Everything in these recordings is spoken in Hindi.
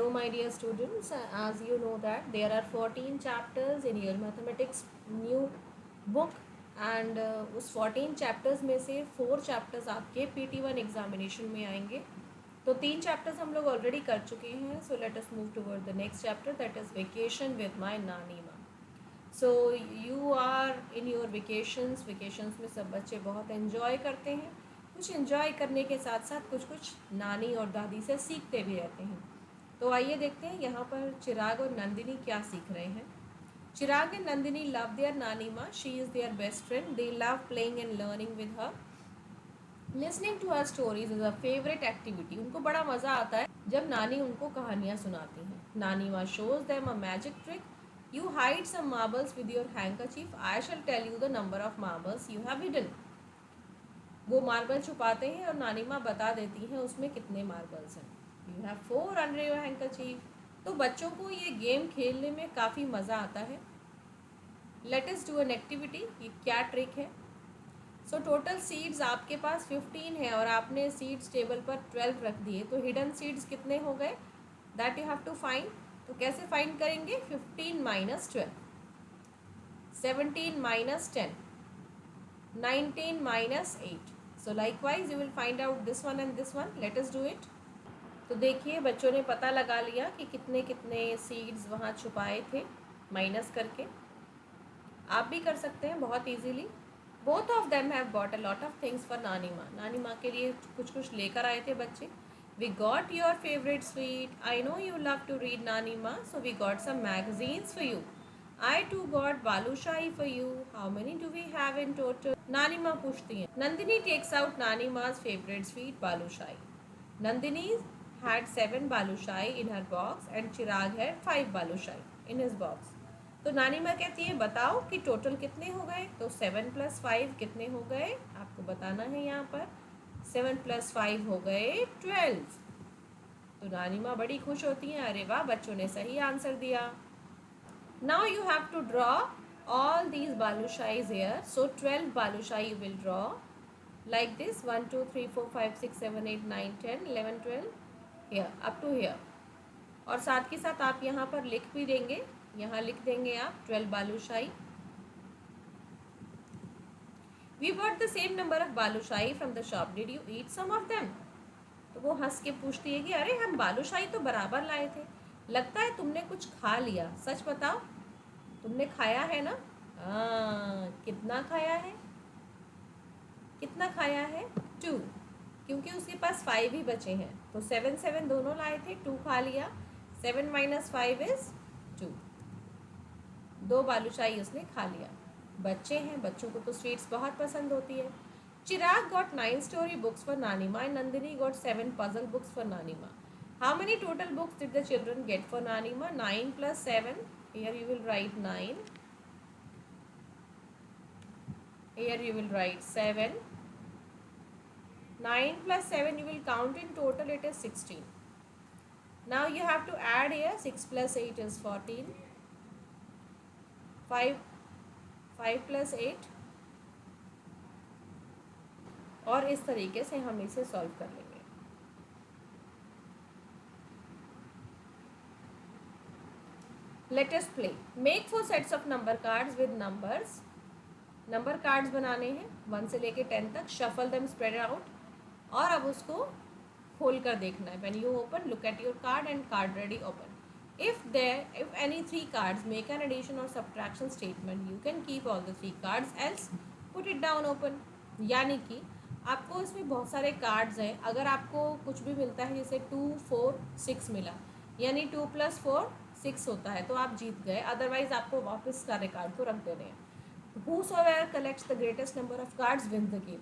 Hello my dear students, as you know that there are 14 chapters in your mathematics new book and उस 14 चैप्टर्स में से 4 चैप्टर्स आपके PT1 एग्जामिनेशन में आएंगे. तो 3 चैप्टर्स हम लोग ऑलरेडी कर चुके हैं. So let us move toward the next chapter, that is vacation with my nani maa. So you are in your vacations में सब बच्चे बहुत एंजॉय करते हैं. कुछ एंजॉय करने के साथ साथ कुछ नानी और दादी से सीखते भी रहते हैं. तो आइए देखते हैं यहाँ पर चिराग और नंदिनी क्या सीख रहे हैं. Chirag and Nandini love their nani maa. She is their best friend. They love playing and learning with her. Listening to her stories is a favourite activity. उनको बड़ा मज़ा आता है जब नानी उनको कहानियाँ सुनाती हैं. Nani maa shows them a magic trick. You hide some marbles with your handkerchief. I shall tell you the number of marbles you have hidden. वो मार्बल छुपाते हैं और नानी माँ बता देती हैं उसमें कितने मार्बल्स हैं. You have 4 under your handkerchief. तो बच्चों को ये गेम खेलने में काफ़ी मज़ा आता है. Late us do an activity. ये क्या ट्रिक है. सो टोटल सीड्स आपके पास 15 है और आपने सीड्स टेबल पर 12 रख दिए. तो हिडन सीड्स कितने हो गए, that you have to find. तो कैसे फाइंड करेंगे. 15 minus 12, 17 minus 10, 19 minus 8. So likewise you will find out this one and this one. Let us do it. तो देखिए बच्चों ने पता लगा लिया कि कितने कितने सीड्स वहाँ छुपाए थे माइनस करके. आप भी कर सकते हैं बहुत easily. Both of them have bought a lot of things for नानी माँ. नानी माँ के लिए कुछ लेकर आए थे बच्चे. We got your favourite sweet. I know you love to read nani maa, so we got some magazines for you. I too got balushahi for you. How many do we have in total? नानी माँ पूछती हैं. Nandini takes out Nani Ma's favorite sweet balushahi. Nandini had 7 balushahi in her box and Chirag had 5 balushahi in his box. तो नानी माँ कहती है बताओ कि टोटल कितने हो गए. तो 7 + 5 कितने हो गए आपको बताना है. यहाँ पर 7 + 5 हो गए 12. तो नानी माँ बड़ी खुश होती हैं. अरे वाह, बच्चों ने सही आंसर दिया. Now you have to draw all these balushais here. So 12 balushai you will draw like this. 1 2 3 4 5 6 7 8 9 10 11 12 here up to here. और साथ के साथ आप यहाँ पर लिख भी देंगे. यहाँ लिख देंगे आप 12 balushai. We bought the same number of balushai from the shop. Did you eat some of them? तो वो हंस के पूछती है कि अरे हम बालूशाही तो बराबर लाए थे, लगता है तुमने कुछ खा लिया. सच बताओ तुमने खाया है ना. कितना खाया है. कितना खाया है 2, क्योंकि उसके पास 5 ही बचे हैं. तो 7 7 दोनों लाए थे, 2 खा लिया. 7 - 5 इज 2. 2 बालूशाही उसने खा लिया. बच्चे हैं, बच्चों को तो स्वीट्स बहुत पसंद होती है. चिराग गॉट 9 स्टोरी बुक्स फॉर नानी माँ and Nandini got 7 puzzle books for नानी माँ. How many total books did the children get for नानी माँ. 9 + 7. Here you will write 9. Here you will write 7. 9 + 7 you will count in total, it is 16. Now you have to add here. 6 + 8 is 14. 5 + 8. और इस तरीके से हम इसे सॉल्व कर लेंगे. Let us play. Make 4 sets of number cards with numbers. Number cards बनाने हैं 1 से लेके 10 तक. Shuffle them, spread out. और अब उसको खोल कर देखना है. When you open, look at your card and card ready, open. If any 3 cards make an addition or subtraction statement, you can keep all the 3 cards, else put it down, open. यानी कि आपको इसमें बहुत सारे कार्ड्स हैं. अगर आपको कुछ भी मिलता है जैसे 2 4 6 मिला, यानी 2 + 4 6 होता है, तो आप जीत गए. अदरवाइज आपको वापस सारे कार्ड को रख देने हैं. Whosoever collects the greatest number of cards wins the game.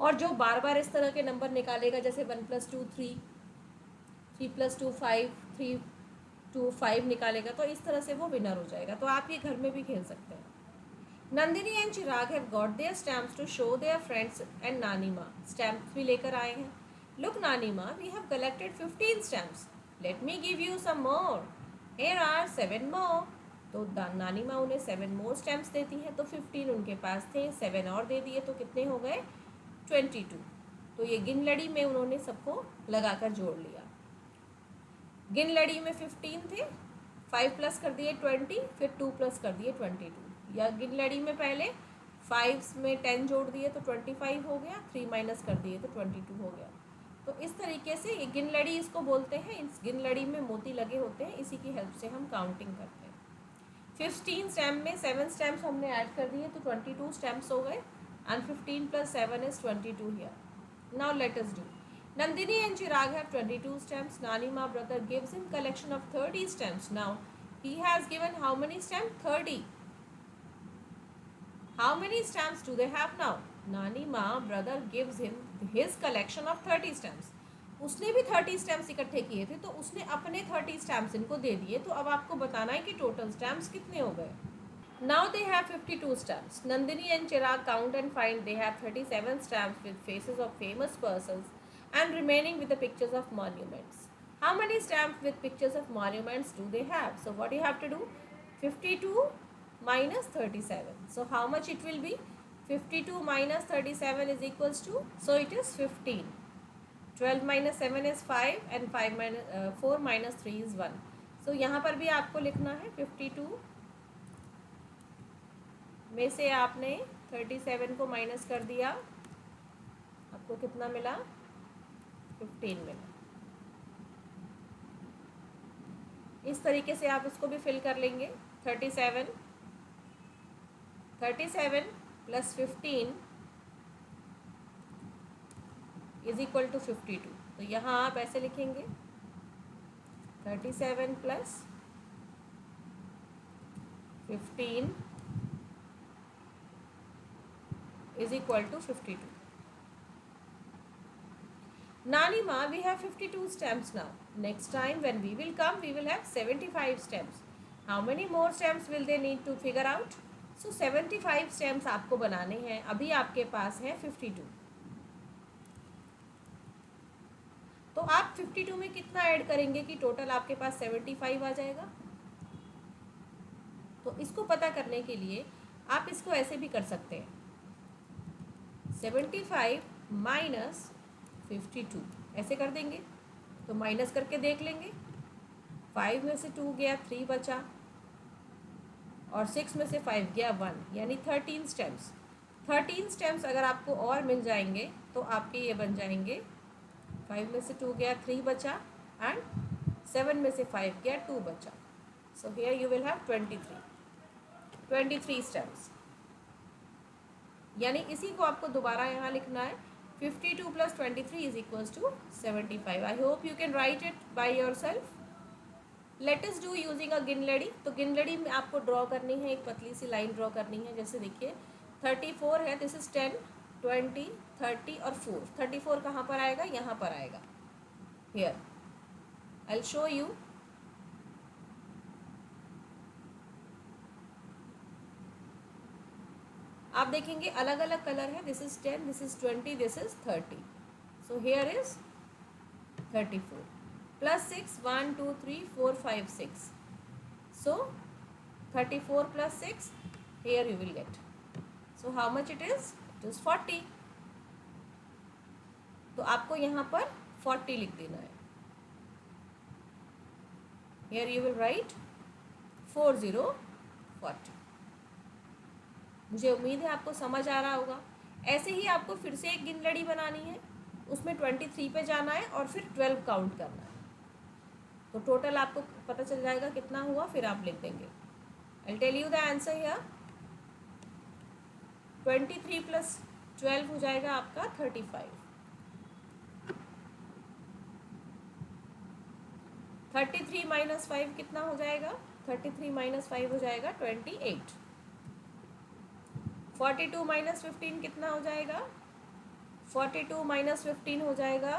और जो बार बार इस तरह के नंबर निकालेगा, जैसे 1 + 2 3, 3 + 2 5, 3 2 5 निकालेगा, तो इस तरह से वो विनर हो जाएगा. तो आप ये घर में भी खेल सकते हैं. Nandini and Chirag have got their stamps to show their friends and nani maa. Stamps भी लेकर आए हैं. Look nani maa, we have collected 15 stamps. Let me give you some more. Here are 7 more. तो नानी माँ उन्हें 7 मोर स्टैम्प्स देती हैं. तो 15 उनके पास थे, 7 और दे दिए, तो कितने हो गए 22. तो ये गिन लड़ी में उन्होंने सबको लगाकर जोड़ लिया. गिन लड़ी में 15 थे, 5 प्लस कर दिए 20, फिर 2 प्लस कर दिए 22। या गिन लड़ी में पहले 5 में 10 जोड़ दिए तो 25 हो गया, 3 माइनस कर दिए तो 22 हो गया। तो इस तरीके से ये गिन लड़ी इसको बोलते हैं। इस गिन लड़ी में मोती लगे होते हैं, इसी की हेल्प से हम काउंटिंग करते हैं। 15 स्टैम्प में 7 स्टैम्प्स हमने ऐड कर दिए तो 22 स्टैम्प्स हो गए, and 15 plus 7 is 22 here. Now let us do. Nandini and Chirag have 22 stamps. Nanima brother gives him collection of 30 stamps. Now he has given how many stamps? 30. How many stamps do they have now? Nanima brother gives him his collection of 30 stamps. उसने भी 30 स्टैम्प्स इकट्ठे किए थे, तो उसने अपने 30 स्टैम्प्स इनको दे दिए। तो अब आपको बताना है कि टोटल स्टैम्प्स कितने हो गए। Now they have 52 stamps. Nandini and Chirag count and find they have 37 stamps with faces of famous persons and remaining with the pictures of monuments. How many stamps with pictures of monuments do they have? So what you have to do? 52 minus 37. So how much it will be? 52 minus 37 is equals to, so it is 15. 12 minus 7 is 5 and 4 minus 3 is 1. So यहाँ पर भी आपको लिखना है 52 में से आपने 37 को माइनस कर दिया, आपको कितना मिला? 15 मिला। इस तरीके से आप इसको भी फिल कर लेंगे। 37 प्लस 15 इज इक्वल टू 52। तो यहाँ आप ऐसे लिखेंगे 37 plus 15 is equal to 52. Nanima, we have 52 stamps now. Next time when we will come, we will have 75 stamps. How many more stamps will they need to figure out? So 75 stamps आपको बनाने हैं। अभी आपके पास है 52। तो आप 52 में कितना ऐड करेंगे कि टोटल आपके पास 75 आ जाएगा? तो इसको पता करने के लिए आप इसको ऐसे भी कर सकते हैं, 75 माइनस 52 ऐसे कर देंगे। तो माइनस करके देख लेंगे, 5 में से 2 गया, 3 बचा, और 6 में से 5 गया, 1, यानी 13 स्टेम्स। 13 स्टेम्स अगर आपको और मिल जाएंगे तो आपके ये बन जाएंगे, 5 में से 2 गया, 3 बचा, एंड 7 में से 5 गया, 2 बचा। So here you will have 23 stems. यानी इसी को आपको दोबारा यहाँ लिखना है, 52 plus 23 is equals to 75। I hope you can write it by yourself. Let us do using a गिनलड़ी। तो गिनलड़ी में आपको ड्रॉ करनी है, एक पतली सी लाइन ड्रॉ करनी है। जैसे देखिए 34 है, दिस इज 10, 20, 30 और 4। 34 कहाँ पर आएगा? यहाँ पर आएगा, here I will show you. आप देखेंगे अलग अलग कलर है, this is 10, this is 20, this is 30। So here is 34 plus 6, 1 2 3 4 5 6। So 34 plus 6, here you will get, so how much it is? It is 40। तो आपको यहाँ पर 40 लिख देना है। Here you will write 4040। मुझे उम्मीद है आपको समझ आ रहा होगा। ऐसे ही आपको फिर से एक गिनलड़ी बनानी है, उसमें 23 पे जाना है और फिर 12 काउंट करना है। तो टोटल आपको पता चल जाएगा कितना हुआ, फिर आप लिख देंगे। I will tell you the answer here. 23 plus 12 हो जाएगा आपका 35। 33 माइनस 5 कितना हो जाएगा? 33 माइनस 5 हो जाएगा 28। 42 माइनस 15 कितना हो जाएगा? 42 माइनस 15 हो जाएगा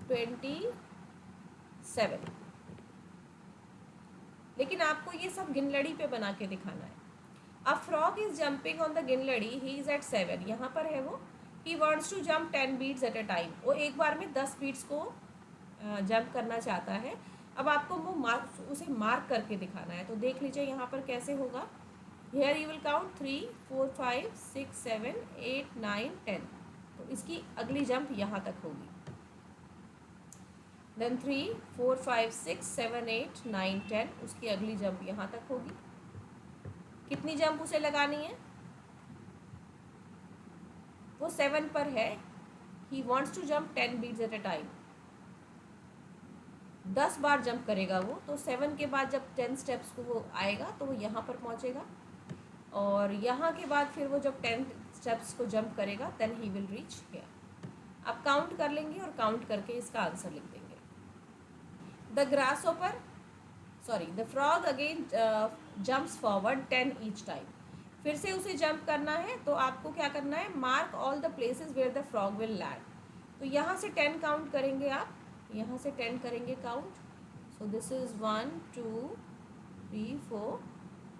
27। लेकिन आपको ये सब गिनलड़ी पे बना के दिखाना है। A frog is jumping on the गिनलड़ी, ही इज एट 7। यहाँ पर है वो, he wants to jump 10 beats at a time. वो एक बार में 10 बीट्स को जंप करना चाहता है। अब आपको वो उसे मार्क करके दिखाना है। तो देख लीजिए यहाँ पर कैसे होगा। Here you will count 3 4 5 6 7 8 9 10। तो इसकी अगली जंप यहाँ तक होगी। देन 3 4 5 6 7 8 9 10, उसकी अगली जंप यहाँ तक होगी। कितनी जंप उसे लगानी है? वो 7 पर है, he wants to jump 10 beats at a time. 10 बार जंप करेगा वो, तो 7 के बाद जब 10 स्टेप्स को वो आएगा तो वो यहाँ पर पहुँचेगा, और यहाँ के बाद फिर वो जब 10 स्टेप्स को जंप करेगा then he will reach here. आप काउंट कर लेंगे और काउंट करके इसका आंसर लिख देंगे। The grasshopper the frog again jumps forward 10 each time. फिर से उसे जंप करना है, तो आपको क्या करना है, mark all the places where the frog will land. तो यहाँ से 10 काउंट करेंगे आप, यहाँ से 10 करेंगे काउंट। सो दिस इज़ 1 2 3 4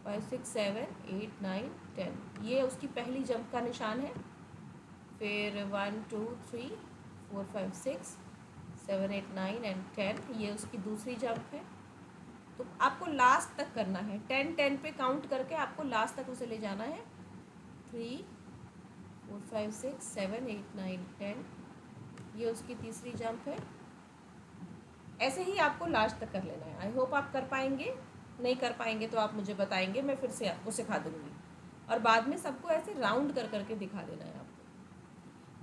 5 6 7 8 9 10, ये उसकी पहली जंप का निशान है। फिर 1 2 3 4 5 6 7 8 9 एंड 10, ये उसकी दूसरी जंप है। तो आपको लास्ट तक करना है, 10 पे काउंट करके आपको लास्ट तक उसे ले जाना है। 3 4 5 6 7 8 9 10, ये उसकी तीसरी जंप है। ऐसे ही आपको लास्ट तक कर लेना है। आई होप आप कर पाएंगे, नहीं कर पाएंगे तो आप मुझे बताएंगे, मैं फिर से आपको सिखा दूँगी, और बाद में सबको ऐसे राउंड कर करके दिखा देना है आपको।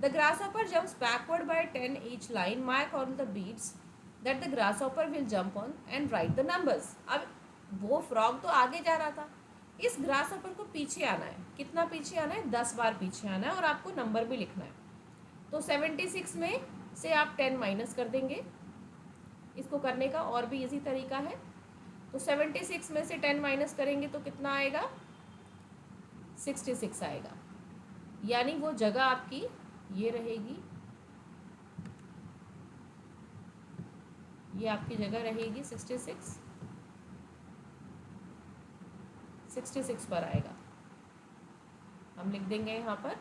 The grasshopper jumps backward by 10 each line. Mark on the beats that the grasshopper will jump on and write the numbers. अब वो फ्रॉग तो आगे जा रहा था, इस ग्रासहॉपर को पीछे आना है। कितना पीछे आना है? 10 बार पीछे आना है, और आपको नंबर भी लिखना है। तो 76 में से आप 10 माइनस कर देंगे। इसको करने का और भी इजी तरीका है। तो 76 में से 10 माइनस करेंगे तो कितना आएगा? 66 आएगा। यानी वो जगह आपकी ये रहेगी, ये आपकी जगह रहेगी 66 पर आएगा, हम लिख देंगे यहाँ पर।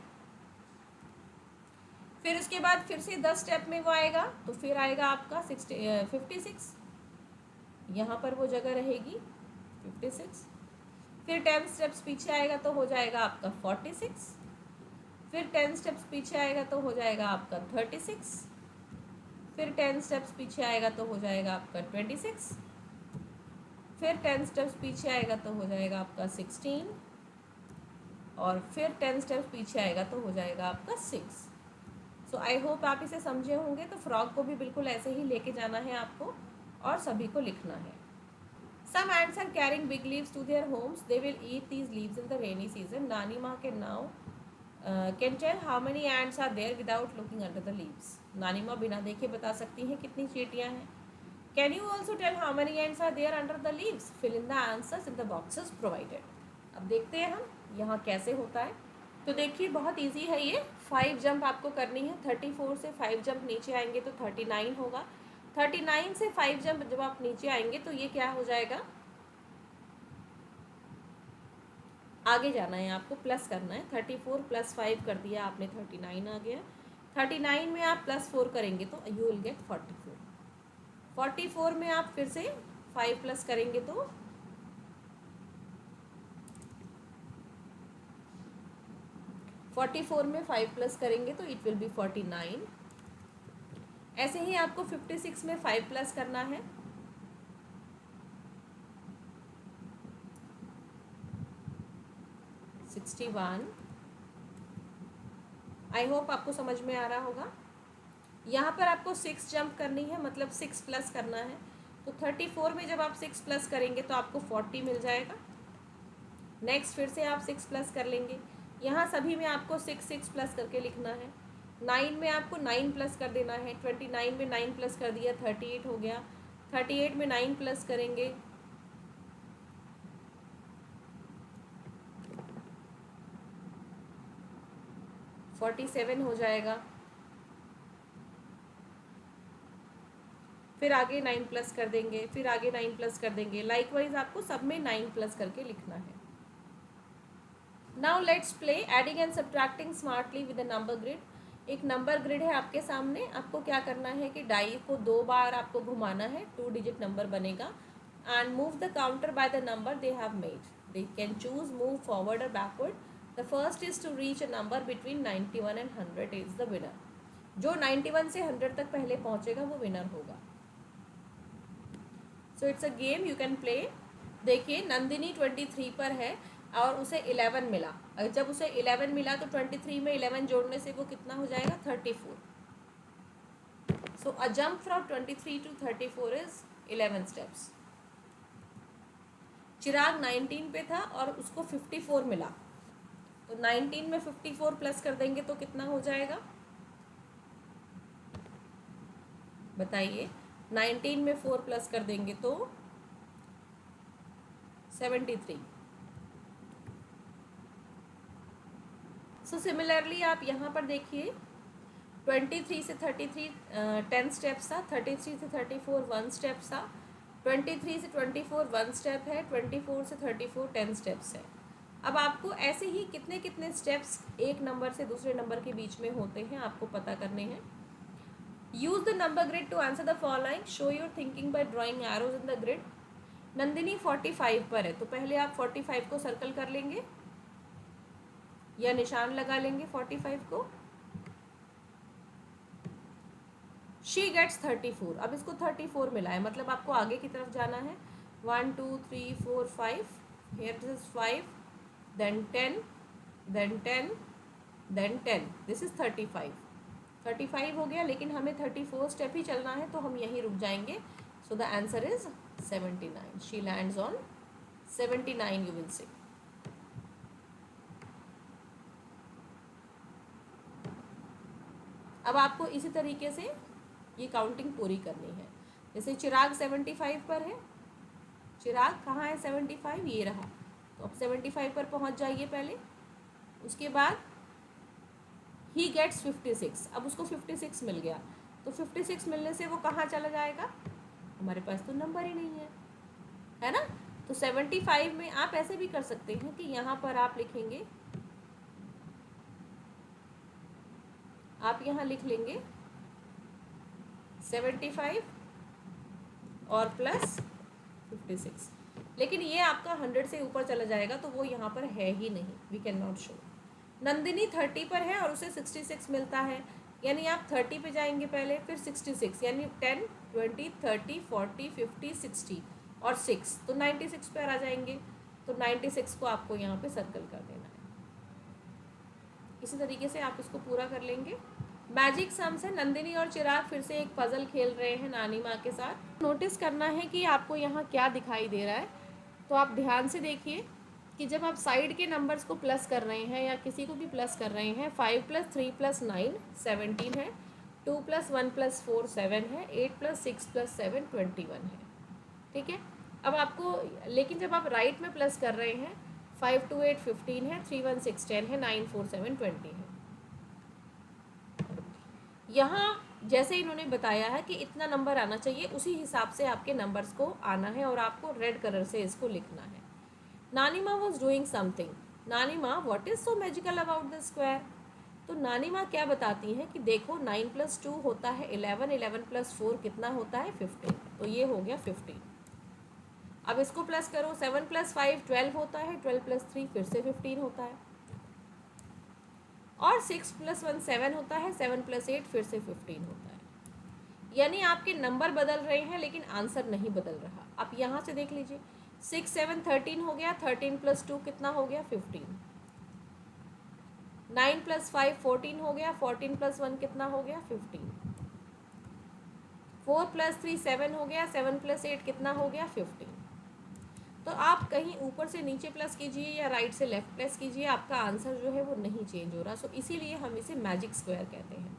फिर उसके बाद फिर से 10 स्टेप में वो आएगा, तो फिर आएगा आपका 56, यहाँ पर वो जगह रहेगी 56। फिर 10 स्टेप्स पीछे आएगा तो हो जाएगा आपका 46। फिर 10 स्टेप्स पीछे आएगा तो हो जाएगा आपका 36। फिर 10 स्टेप्स पीछे आएगा तो हो जाएगा आपका 26। फिर 10 स्टेप्स पीछे आएगा तो हो जाएगा आपका 16, और फिर 10 स्टेप्स पीछे आएगा तो हो जाएगा आपका 6। सो आई होप आप इसे समझे होंगे। तो फ्रॉग को भी बिल्कुल ऐसे ही लेके जाना है आपको, और सभी को लिखना है। Some ants are carrying big leaves to their homes. They will eat these leaves in the rainy season. Nani Ma can now can tell how many ants are there without looking under the leaves. नानी माँ बिना देखे बता सकती हैं कितनी चींटियाँ हैं। Can you also tell how many ants are there under the leaves? Fill in the answers in the boxes provided. अब देखते हैं हम यहाँ कैसे होता है। तो देखिए बहुत इजी है ये। 5 जंप आपको करनी है। 34 से 5 जंप नीचे आएंगे तो 39 होगा। 39 से 5 जंप जब आप नीचे आएंगे तो ये क्या हो जाएगा, आगे जाना है आपको, प्लस करना है। 34 + 5 कर दिया आपने, 39 आ गया। 39 में आप +4 करेंगे तो यू विल गेट 44। 44 में आप फिर से 5 प्लस करेंगे तो 44 में 5 प्लस करेंगे तो इट विल बी 49। ऐसे ही आपको 56 में 5 प्लस करना है। आई होप आपको समझ में आ रहा होगा। यहाँ पर आपको 6 जंप करनी है, मतलब 6 प्लस करना है। तो 34 में जब आप 6 प्लस करेंगे तो आपको 40 मिल जाएगा। नेक्स्ट फिर से आप 6 प्लस कर लेंगे। यहाँ सभी में आपको 6 प्लस करके लिखना है। 9 में आपको 9 प्लस कर देना है। 29 में 9 प्लस कर दिया, 38 हो गया। 38 में 9 प्लस करेंगे, 47 हो जाएगा। फिर आगे 9 प्लस कर देंगे, फिर आगे 9 प्लस कर देंगे। लाइकवाइज आपको सब में 9 प्लस करके लिखना है। Now let's play adding and subtracting smartly with a number grid. एक नंबर ग्रिड है आपके सामने। आपको क्या करना है कि डाई को 2 बार आपको घुमाना है, 2 डिजिट नंबर बनेगा। And move the counter by the number they have made. They can choose move forward और backward. The first is to reach a number between 91 and 100 is the winner. जो 91 से 100 तक पहले पहुंचेगा वो विनर होगा. So it's a game you can play. देखिए नंदिनी 23 पर है और उसे 11 मिला. जब उसे 11 मिला तो 23 में 11 जोड़ने से वो कितना हो जाएगा 34. So a jump from 23 to 34 is 11 steps. Chirag 19 पे था और उसको 54 मिला. तो 19 में 54 प्लस कर देंगे तो कितना हो जाएगा बताइए. 19 में 4 प्लस कर देंगे तो 73. सो सिमिलरली आप यहाँ पर देखिए 23 से 33 10 स्टेप्स था. 33 से 34 1 स्टेप था. 23 से 24 1 स्टेप है. 24 से 34 10 स्टेप्स है. अब आपको ऐसे ही कितने कितने स्टेप्स एक नंबर से दूसरे नंबर के बीच में होते हैं आपको पता करने हैं. Use the number grid to answer the following. Show your thinking by drawing arrows in the grid. Nandini 45 पर है तो पहले आप 45 को सर्कल कर लेंगे या निशान लगा लेंगे 45 को. She gets 34. अब इसको 34 मिला है मतलब आपको आगे की तरफ जाना है. 1 2 3 4 5. Here this is 5 then 10 then 10 then 10. This is 35. 35 हो गया लेकिन हमें 34 स्टेप ही चलना है तो हम यहीं रुक जाएंगे. So the answer is 79. She lands on 79 you will see. अब आपको इसी तरीके से ये काउंटिंग पूरी करनी है. जैसे चिराग 75 पर है. चिराग कहाँ है 75 ये रहा. तो अब 75 पर पहुँच जाइए पहले. उसके बाद ही गेट्स 56. अब उसको 56 मिल गया तो 56 मिलने से वो कहाँ चला जाएगा. हमारे पास तो नंबर ही नहीं है ना. तो 75 में आप ऐसे भी कर सकते हैं कि यहाँ पर आप लिखेंगे. आप यहाँ लिख लेंगे 75 और प्लस 56. लेकिन ये आपका 100 से ऊपर चला जाएगा तो वो यहाँ पर है ही नहीं. We can not show. Nandini 30 पर है और उसे 66 मिलता है. यानी आप 30 पे जाएंगे पहले फिर 66 यानी 10 20 30 40 50 60 और 6 तो 96 पर आ जाएंगे. तो 96 को आपको यहाँ पे सर्कल कर देना है. इसी तरीके से आप इसको पूरा कर लेंगे. मैजिक सम्स है. नंदिनी और चिराग फिर से एक पजल खेल रहे हैं नानी माँ के साथ. नोटिस करना है कि आपको यहाँ क्या दिखाई दे रहा है. तो आप ध्यान से देखिए कि जब आप साइड के नंबर्स को प्लस कर रहे हैं या किसी को भी प्लस कर रहे हैं 5 + 3 + 9 17 है. 2 + 1 + 4 7 है. 8 + 6 + 7 21 है. ठीक है. अब आपको लेकिन जब आप राइट में प्लस कर रहे हैं 5 2 8 15 है. 3 1 6 10 है. 9 4 7 20 है. यहाँ जैसे इन्होंने बताया है कि इतना नंबर आना चाहिए उसी हिसाब से आपके नंबर्स को आना है और आपको रेड कलर से इसको लिखना है. नानी माँ वॉज डूइंग समथिंग. नानी माँ what is so magical about the square. तो नानी माँ क्या बताती हैं कि देखो 9 + 2 होता है 11. 11 + 4 कितना होता है 15. तो ये हो गया 15. अब इसको प्लस करो. 7 + 5 12 होता है. 12 + 3 फिर से 15 होता है. और 6 + 1 7 होता है. 7 + 8 फिर से 15 होता है. यानी आपके नंबर बदल रहे हैं लेकिन आंसर नहीं बदल रहा. आप यहाँ से देख लीजिए 6 7 13 हो गया. 13 + 2 कितना हो गया 15. 9 + 5 14 हो गया. 14 + 1 कितना हो गया 15. 4 + 3 7 हो गया. 7 + 8 कितना हो गया 15. तो आप कहीं ऊपर से नीचे प्लस कीजिए या राइट से लेफ्ट प्लस कीजिए आपका आंसर जो है वो नहीं चेंज हो रहा. सो इसीलिए हम इसे मैजिक स्क्वायर कहते हैं.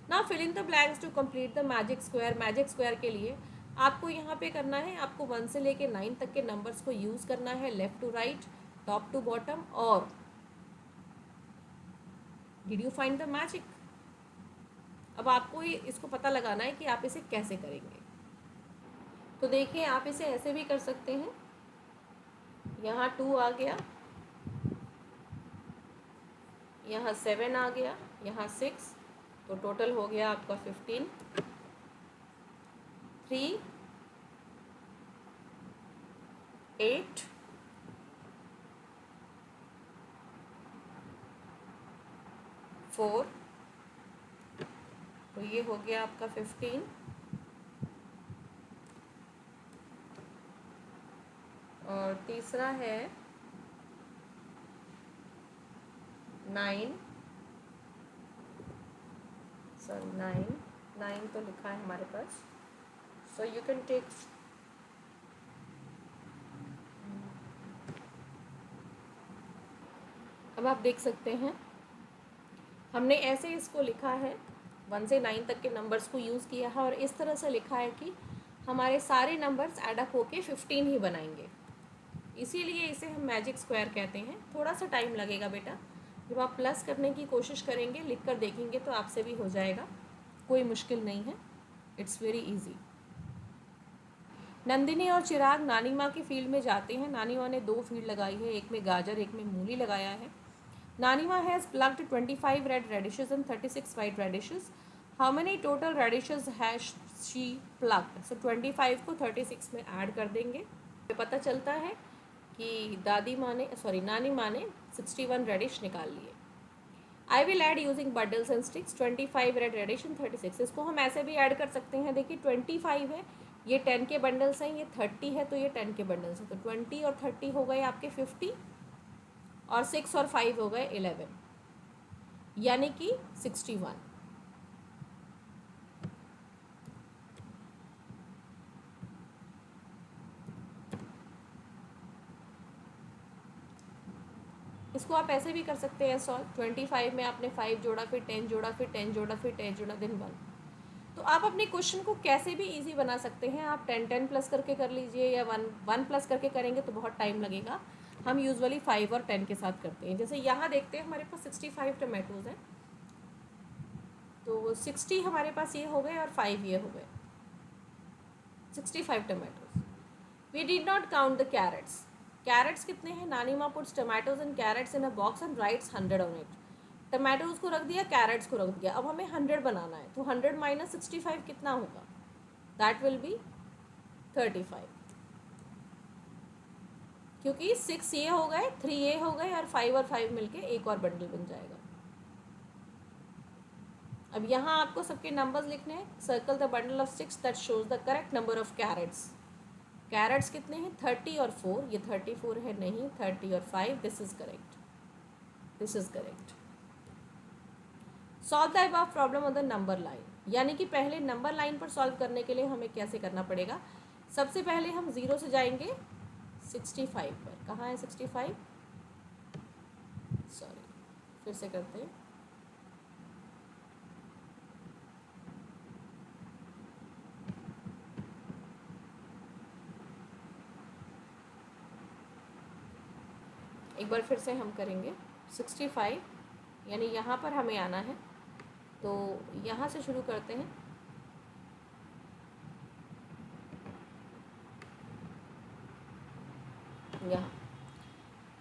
Now fill in the blanks to complete the magic square. Magic square के लिए आपको यहाँ पे करना है आपको 1 से लेके 9 तक के नंबर्स को यूज़ करना है. Left to right top to bottom. और did you find the magic. अब आपको ये इसको पता लगाना है कि आप इसे कैसे करेंगे. तो देखिए आप इसे ऐसे भी कर सकते हैं. यहाँ 2 आ गया. यहाँ 7 आ गया. यहाँ 6. तो टोटल हो गया आपका 15. 3 8 4, तो ये हो गया आपका 15। और तीसरा है 9, सॉरी 9 तो लिखा है हमारे पास, सो यू कैन टेक, अब आप देख सकते हैं हमने ऐसे इसको लिखा है, 1 से 9 तक के नंबर्स को यूज़ किया है और इस तरह से लिखा है कि हमारे सारे नंबर्स ऐड अप होके 15 ही बनाएंगे, इसीलिए इसे हम मैजिक स्क्वायर कहते हैं। थोड़ा सा टाइम लगेगा बेटा, जब आप प्लस करने की कोशिश करेंगे, लिख कर देखेंगे तो आपसे भी हो जाएगा, कोई मुश्किल नहीं है, इट्स वेरी इजी। नंदिनी और चिराग नानी माँ की फील्ड में जाते हैं। नानी माँ ने 2 फील्ड लगाई है, एक में गाजर एक में मूली लगाया है। नानी माँ has plugged 25 red radishes and 36 white radishes. How many total radishes has she plugged? So 25 को 36 में ऐड कर देंगे, पता चलता है कि नानी माँ ने 61 रेडिश निकाल लिए। I will add using bundles and sticks 25 red radish and 36। इसको हम ऐसे भी ऐड कर सकते हैं, देखिए 25 है, ये 10 के बंडल्स हैं, ये 30 है तो ये 10 के बंडल्स हैं, तो 20 और 30 हो गए आपके 50, और 6 और 5 हो गए 11, यानी कि 61। इसको आप ऐसे भी कर सकते हैं सॉल्व, 25 में आपने 5 जोड़ा, फिर 10 जोड़ा, फिर 10 जोड़ा, फिर 10 जोड़ा, देन 1। तो आप अपने क्वेश्चन को कैसे भी इजी बना सकते हैं, आप 10 प्लस करके कर लीजिए या 1 प्लस करके करेंगे तो बहुत टाइम लगेगा। हम यूजुअली 5 और 10 के साथ करते हैं। जैसे यहाँ देखते हैं हमारे पास 65 टमाटोज़ हैं, तो 60 हमारे पास ये हो गए और 5 ये हो गए, 65 tomatoes. We did not count the carrots. Carrots कितने हैं? Nani maa puts tomatoes and carrots in a box and writes 100 on it. Tomatoes को रख दिया, कैरेट्स को रख दिया, अब हमें 100 बनाना है, तो 100 माइनस 65 कितना होगा? दैट विल बी 35, क्योंकि 6 ये हो गए, 3 ये हो गए और 5 मिलके एक और बंडल बन जाएगा। अब यहाँ आपको सबके नंबर्स लिखने हैं। Circle the bundle of 6 that shows the correct number of carrots. Carrots कितने हैं? 30 और 4, ये 34 है नहीं, 30 और 5, this is correct, this is correct. Solve the above problem on the number line, यानी कि पहले नंबर लाइन पर सॉल्व करने के लिए हमें कैसे करना पड़ेगा? सबसे पहले हम 0 से जाएंगे 65 पर। कहाँ है 65? सॉरी, फिर से करते हैं। एक बार फिर से हम करेंगे 65, यानी यहाँ पर हमें आना है, तो यहाँ से शुरू करते हैं। यहाँ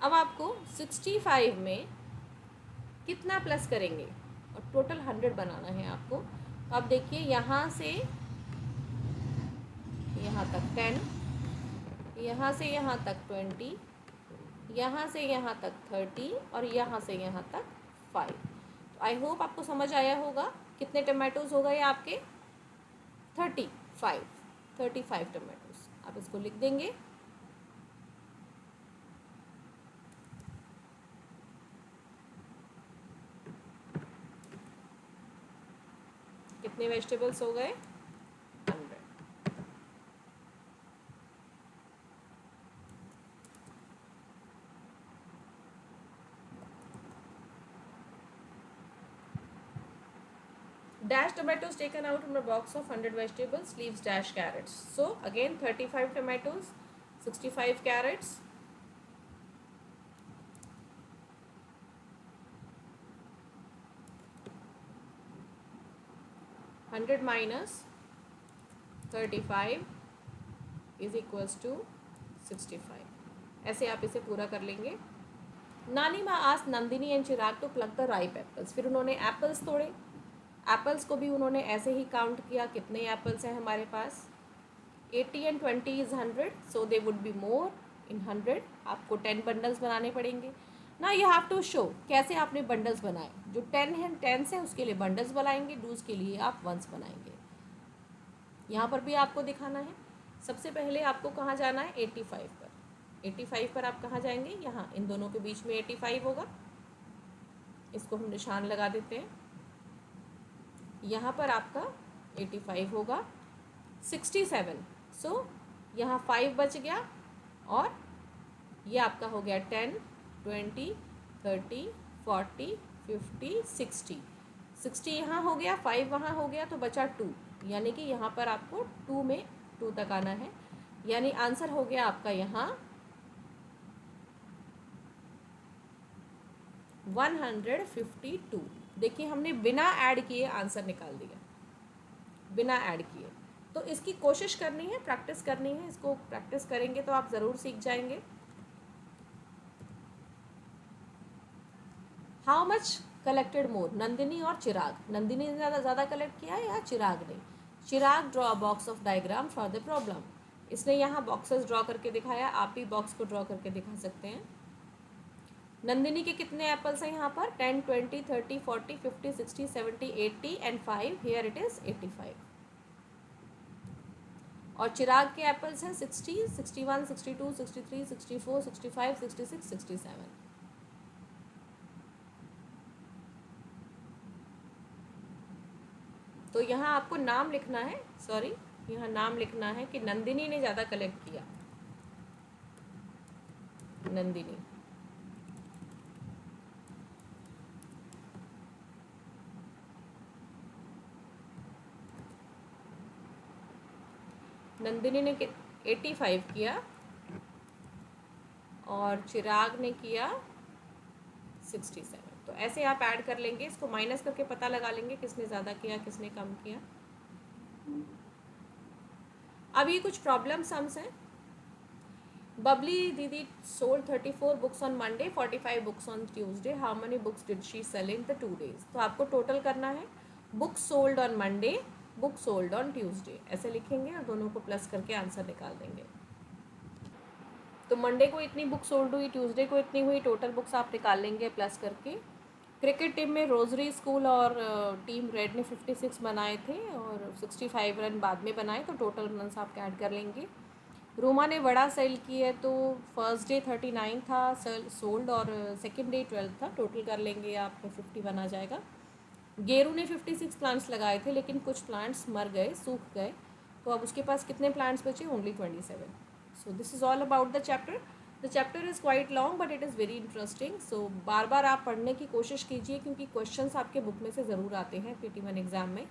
अब आपको 65 में कितना प्लस करेंगे और टोटल 100 बनाना है आपको। तो आप देखिए यहाँ से यहाँ तक 10, यहाँ से यहाँ तक 20, यहाँ से यहाँ तक 30 और यहाँ से यहाँ तक 5। तो आई होप आपको समझ आया होगा। कितने टमाटोज हो गए आपके? 35 टमाटोज। आप इसको लिख देंगे। कितने वेजिटेबल्स हो गए? 100। Dash tomatoes taken out from a box of 100 vegetables leaves dash carrots. So again 35 tomatoes, 65 carrots, 100 minus 35 is equals to 65। ऐसे आप इसे पूरा कर लेंगे। Nani maa asked Nandini and Chirag to plug the ripe apples. फिर उन्होंने एप्पल्स तोड़े। एप्पल्स को भी उन्होंने ऐसे ही काउंट किया, कितने एप्पल्स हैं हमारे पास? 80 and 20 is 100, so they would be more in 100। आपको 10 बंडल्स बनाने पड़ेंगे। ना यू हैव टू शो कैसे आपने बंडल्स बनाए। जो 10 है 10 है उसके लिए बंडल्स बनाएंगे, डूज के लिए आप वंस बनाएंगे। यहाँ पर भी आपको दिखाना है। सबसे पहले आपको कहाँ जाना है, 85 पर। 85 पर आप कहाँ जाएंगे, यहाँ इन दोनों के बीच में 85 होगा, इसको हम निशान लगा देते हैं। यहाँ पर आपका 85 होगा। 67, सो यहाँ 5 बच गया और ये आपका हो गया 10, 20, 30, 40, 50, 60। 60 यहाँ हो गया, 5 वहाँ हो गया, तो बचा 2, यानी कि यहाँ पर आपको 2 में 2 तक आना है। यानी आंसर हो गया आपका यहाँ 152। देखिए हमने बिना ऐड किए आंसर निकाल दिया, बिना ऐड किए। तो इसकी कोशिश करनी है, प्रैक्टिस करनी है। इसको प्रैक्टिस करेंगे तो आप ज़रूर सीख जाएंगे। हाउ मच कलेक्टेड मोर, नंदिनी और चिराग। नंदिनी ने ज़्यादा कलेक्ट किया है या चिराग ने। Chirag draw box of diagram for the problem. इसने यहाँ बॉक्सेस ड्रॉ करके दिखाया, आप भी बॉक्स को ड्रॉ करके दिखा सकते हैं। नंदिनी के कितने एप्पल्स हैं यहाँ पर, 10, 20, 30, 40, 50, 60, 70, 80 एंड 5, हियर इट इज़ 85। और चिराग के एप्पल्स हैं 60, 61, 62, 63, 64, 65, 66, 67। तो यहाँ आपको नाम लिखना है, सॉरी यहाँ नाम लिखना है कि नंदिनी ने ज़्यादा कलेक्ट किया, नंदिनी। नंदिनी ने 85 किया और चिराग ने किया 67। तो ऐसे आप ऐड कर लेंगे, इसको माइनस करके पता लगा लेंगे किसने ज़्यादा किया किसने कम किया। अब ये कुछ प्रॉब्लम सम्स हैं। Babli didi sold 34 books on Monday, 45 books on Tuesday, how many books did she sell in the 2 days। तो आपको टोटल करना है, books sold on Monday, book sold on Tuesday, ऐसे लिखेंगे और दोनों को प्लस करके आंसर निकाल देंगे। तो मंडे को इतनी बुक सोल्ड हुई, ट्यूसडे को इतनी हुई, टोटल बुक्स आप निकाल लेंगे प्लस करके। क्रिकेट टीम में रोजरी स्कूल और टीम रेड ने 56 बनाए थे और 65 रन बाद में बनाए, तो टोटल रन आप ऐड कर लेंगे। रोमा ने वड़ा सेल की है, तो फर्स्ट डे 39 था सोल्ड और सेकंड डे 12 था, टोटल कर लेंगे आप 51 आ जाएगा। गेरू ने 56 प्लांट्स लगाए थे लेकिन कुछ प्लांट्स मर गए, सूख गए, तो अब उसके पास कितने प्लांट्स बचे, only 27। So this is all about the chapter. The chapter is quite long but it is very interesting. So बार बार आप पढ़ने की कोशिश कीजिए क्योंकि क्वेश्चंस आपके बुक में से ज़रूर आते हैं PT1 एग्ज़ाम में।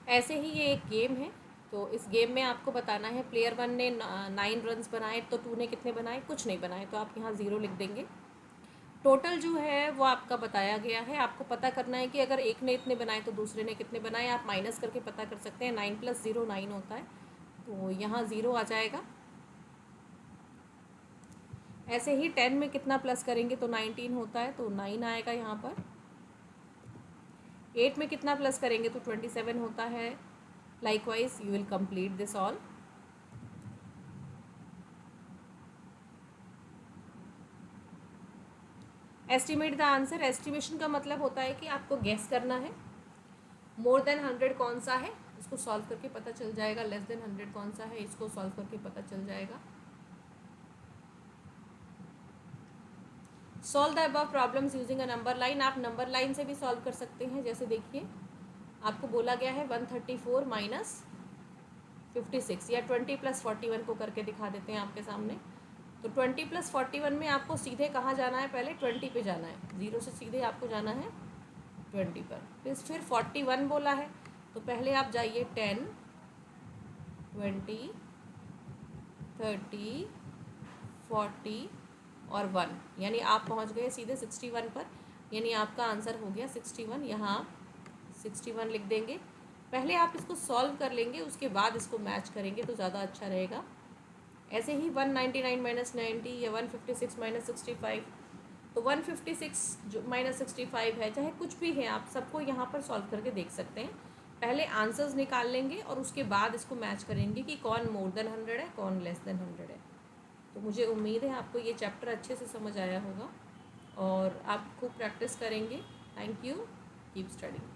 ऐसे ही ये एक गेम है, तो इस गेम में आपको बताना है प्लेयर 1 ने 9 रन्स बनाए तो 2 ने कितने बनाए, कुछ नहीं बनाए, तो आप यहाँ 0 लिख देंगे। टोटल जो है वो आपका बताया गया है, आपको पता करना है कि अगर एक ने इतने बनाए तो दूसरे ने कितने बनाए, आप माइनस करके पता कर सकते हैं। 9 + 0 9 होता है, तो यहाँ 0 आ जाएगा। ऐसे ही 10 में कितना प्लस करेंगे तो 19 होता है, तो 9 आएगा यहाँ पर। 8 में कितना प्लस करेंगे तो 27 होता है। Likewise you will complete this all. Estimate the answer. Estimation का मतलब होता है कि आपको गेस करना है। मोर देन 100 कौन सा है, इसको सॉल्व करके पता चल जाएगा। लेस देन 100 कौन सा है, इसको सॉल्व करके पता चल जाएगा। Solve the above problems using a number line. आप नंबर लाइन से भी सॉल्व कर सकते हैं। जैसे देखिए आपको बोला गया है 134 माइनस 56 या 20 + 41 को करके दिखा देते हैं आपके सामने। तो 20 + 41 में आपको सीधे कहाँ जाना है, पहले 20 पे जाना है, 0 से सीधे आपको जाना है 20 पर। फिर 41 बोला है तो पहले आप जाइए 10, 20, 30, 40 और 1, यानी आप पहुंच गए सीधे 61 पर, यानी आपका आंसर हो गया 61। यहाँ आप 61 लिख देंगे। पहले आप इसको सॉल्व कर लेंगे, उसके बाद इसको मैच करेंगे तो ज़्यादा अच्छा रहेगा। ऐसे ही 199 - 90 या 156 - 65, तो 156 जो -65 है, चाहे कुछ भी है, आप सबको यहाँ पर सॉल्व करके देख सकते हैं। पहले आंसर्स निकाल लेंगे और उसके बाद इसको मैच करेंगे कि कौन मोर देन 100 है, कौन लेस देन 100 है। तो मुझे उम्मीद है आपको ये चैप्टर अच्छे से समझ आया होगा। और आप खूब प्रैक्टिस करेंगे. Thank you. Keep studying.